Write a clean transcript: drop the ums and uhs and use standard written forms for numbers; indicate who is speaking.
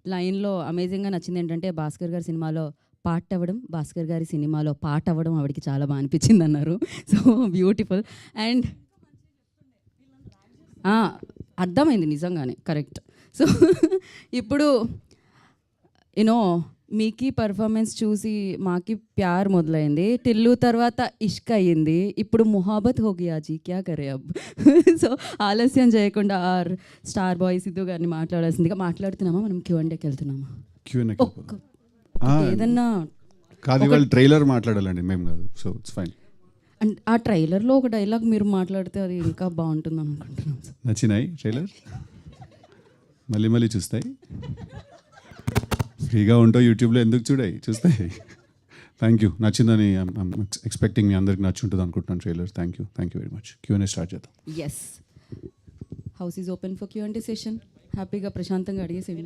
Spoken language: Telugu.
Speaker 1: లైన్‌లో అమేజింగ్‌గా నచ్చింది ఏంటంటే, భాస్కర్ గారి సినిమాలో పాటవ్వడం, భాస్కర్ గారి సినిమాలో పాట అవ్వడం ఆవిడకి చాలా బా అనిపించిందన్నారు. So beautiful. అండ్ ఆ! అర్థమైంది నిజంగానే. కరెక్ట్. సో ఇప్పుడు నో మీకి పర్ఫార్మెన్స్ చూసి మాకి ప్యార్ మొదలైంది. టిల్లు తర్వాత ఇష్క్ అయ్యింది. ఇప్పుడు మొహాబత్ హో గయా జీ క్యా కరే అబ్. సో ఆలస్యం చేయకుండా స్టార్ బాయ్ సిద్ధు గారిని మాట్లాడాల్సిందిగా మాట్లాడుతున్నామా? మనం క్యూఎండ్ఏకి వెళ్తున్నామా? ఏదన్నా
Speaker 2: కాదు, ఇవాళ ట్రైలర్ మాట్లాడాలండి, మేము కాదు. So it's fine.
Speaker 1: అండ్ ఆ ట్రైలర్లో ఒక డైలాగ్ మీరు మాట్లాడితే అది ఇంకా బాగుంటుంది అనుకుంటున్నాం.
Speaker 2: నచ్చినాయి ట్రైలర్? మళ్ళీ మళ్ళీ చూస్తాయి. ఫ్రీగా ఉంటావు యూట్యూబ్లో, ఎందుకు చూస్తాయి. Thank you. నచ్చిందని ఎక్స్పెక్టింగ్ మీ అందరికి నచ్చుంటుంది అనుకుంటున్నాను trailer. Thank you very much. QnA start చేద్దాం.
Speaker 1: Yes, house is open for Q and A session. హ్యాపీగా ప్రశాంతంగా అడిగేసేవి.